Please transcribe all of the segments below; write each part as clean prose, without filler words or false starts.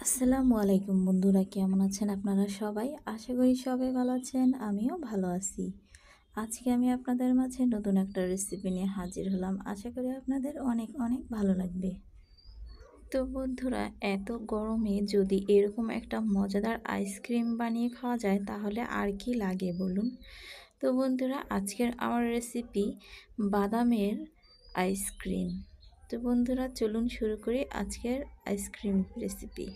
আসসালামু আলাইকুম বন্ধুরা, কেমন আছেন আপনারা সবাই? আশা করি সবাই ভালো আছেন, আমিও ভালো আছি। আজকে আমি আপনাদের মাঝে নতুন একটা রেসিপি নিয়ে হাজির হলাম। আশা করি আপনাদের অনেক অনেক ভালো লাগবে। তো বন্ধুরা, এত গরমে যদি এরকম একটা মজাদার আইসক্রিম বানিয়ে খাওয়া যায় তাহলে আর কি লাগে বলুন। তো বন্ধুরা, আজকের আমার রেসিপি বাদামের আইসক্রিম। তো বন্ধুরা, চলুন শুরু করি আজকের আইসক্রিম রেসিপি।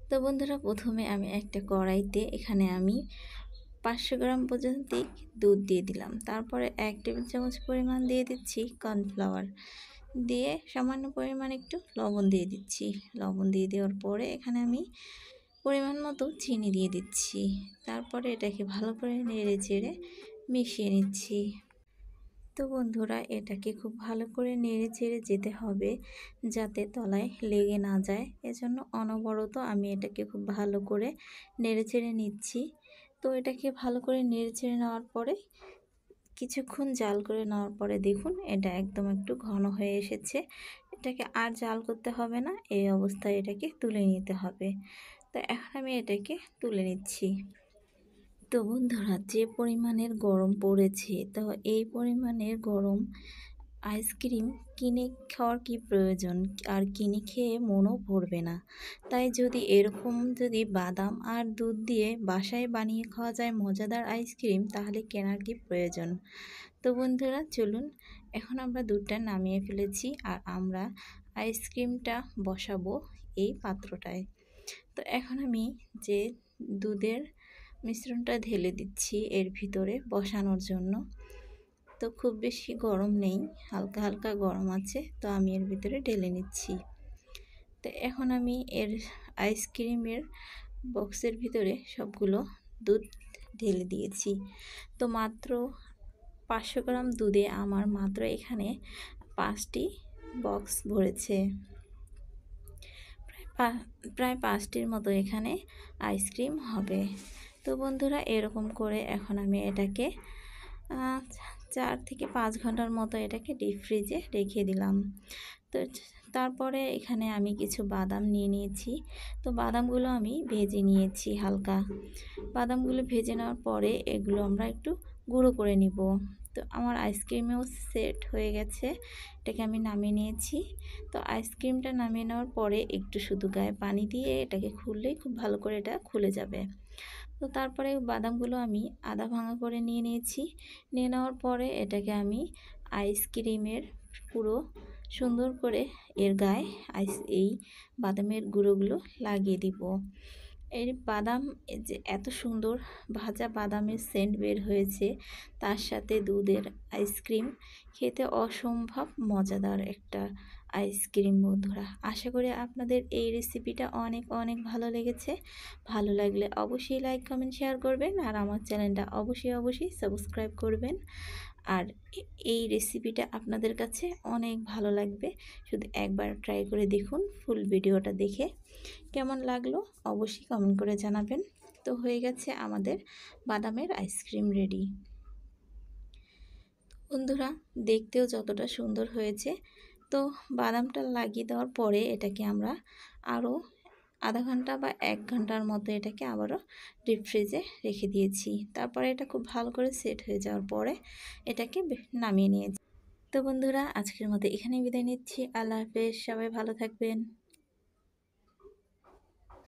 তো বন্ধুরা, প্রথমে আমি একটা কড়াইতে এখানে আমি 500 গ্রাম পর্যন্ত দুধ দিয়ে দিলাম। তারপরে 1 টেবিল চামচ পরিমাণ দিয়ে দিচ্ছি কর্নফ্লাওয়ার, দিয়ে সামান্য পরিমাণ একটু লবণ দিয়ে দিচ্ছি। লবণ দিয়ে দেওয়ার পরে এখানে আমি পরিমাণ মতো চিনি দিয়ে দিচ্ছি। তারপরে এটাকে ভালো করে নেড়ে চেড়ে মিশিয়ে নিচ্ছি। তো বন্ধুরা, এটাকে খুব ভালো করে নেড়ে চেড়ে যেতে হবে যাতে তলায় লেগে না যায়। এজন্য অনবরত আমি এটাকে খুব ভালো করে নেড়ে চেড়ে নিচ্ছি। তো এটাকে ভালো করে নেড়ে চেড়ে নেওয়ার পরে কিছুক্ষণ জাল করে নেওয়ার পরে দেখুন এটা একদম একটু ঘন হয়ে এসেছে। এটাকে আর জাল করতে হবে না, এই অবস্থায় এটাকে তুলে নিতে হবে। তো এখন আমি এটাকে তুলে নিচ্ছি। তো বন্ধুরা, যে পরিমাণের গরম পড়েছে, তো এই পরিমাণের গরম আইসক্রিম কিনে খাওয়ার কি প্রয়োজন? আর কিনে খেয়ে মনও ভরবে না। তাই যদি বাদাম আর দুধ দিয়ে বাসায় বানিয়ে খাওয়া যায় মজাদার আইসক্রিম, তাহলে কেনার কি প্রয়োজন? তো বন্ধুরা, চলুন এখন আমরা দুধটা নামিয়ে ফেলেছি আর আমরা আইসক্রিমটা বসাবো এই পাত্রটায়। তো এখন আমি যে দুধের মিশ্রণটা ঢেলে দিচ্ছি এর ভিতরে বসানোর জন্য। তো খুব বেশি গরম নেই, হালকা হালকা গরম আছে, তো আমি এর ভিতরে ঢেলে নিচ্ছি। তো এখন আমি এর আইসক্রিমের বক্সের ভিতরে সবগুলো দুধ ঢেলে দিয়েছি। তো মাত্র 500 গ্রাম দুধে আমার মাত্র এখানে 5টি বক্স ভরেছে। প্রায় 5টির মতো এখানে আইসক্রিম হবে। তো বন্ধুরা, এরকম করে এখন আমি এটাকে 4 থেকে 5 ঘন্টার মতো এটাকে ডিপ ফ্রিজে রেখে দিলাম। তো তারপরে এখানে আমি কিছু বাদাম নিয়ে নিয়েছি। তো বাদামগুলো আমি ভেজে নিয়েছি হালকা। বাদামগুলো ভেজে নেওয়ার পরে এগুলো আমরা একটু গুঁড়ো করে নিব। তো আমার আইসক্রিমেও সেট হয়ে গেছে, এটাকে আমি নামিয়ে নিয়েছি। তো আইসক্রিমটা নামিয়ে নেওয়ার পরে একটু শুধু গায়ে পানি দিয়ে এটাকে খুললেই খুব ভালো করে এটা খুলে যাবে। তো তারপরে বাদামগুলো আমি আধা ভাঙা করে নিয়ে নিয়েছি। নিয়ে নেওয়ার পরে এটাকে আমি আইসক্রিমের পুরো সুন্দর করে এর গায়ে এই বাদামের গুঁড়োগুলো লাগিয়ে দিব। এই বাদাম যে এত সুন্দর ভাজা বাদামের সেন্ট বের হয়েছে, তার সাথে দুধের আইসক্রিম, খেতে অসম্ভব মজাদার একটা আইসক্রিম। বন্ধুরা, আশা করি আপনাদের এই রেসিপিটা অনেক অনেক ভালো লেগেছে। ভালো লাগলে অবশ্যই লাইক কমেন্ট শেয়ার করবেন আর আমার চ্যানেলটা অবশ্যই সাবস্ক্রাইব করবেন। আর এই রেসিপিটা আপনাদের কাছে অনেক ভালো লাগবে। শুধু একবার ট্রাই করে দেখুন, ফুল ভিডিওটা দেখে কেমন লাগলো অবশ্যই কমেন্ট করে জানাবেন। তো হয়ে গেছে আমাদের বাদামের আইসক্রিম রেডি। বন্ধুরা, দেখতেও যতটা সুন্দর হয়েছে। তো বাদামটা লাগিয়ে দেওয়ার পরে এটাকে আমরা আরও আধা ঘন্টা বা 1 ঘন্টার মতো এটাকে আবারও ডিপ ফ্রিজে রেখে দিয়েছি। তারপরে এটা খুব ভালো করে সেট হয়ে যাওয়ার পরে এটাকে নামিয়ে নিয়েছি। তো বন্ধুরা, আজকের মতো এখানেই বিদায় নিচ্ছি। আল্লাহ হাফেজ, সবাই ভালো থাকবেন।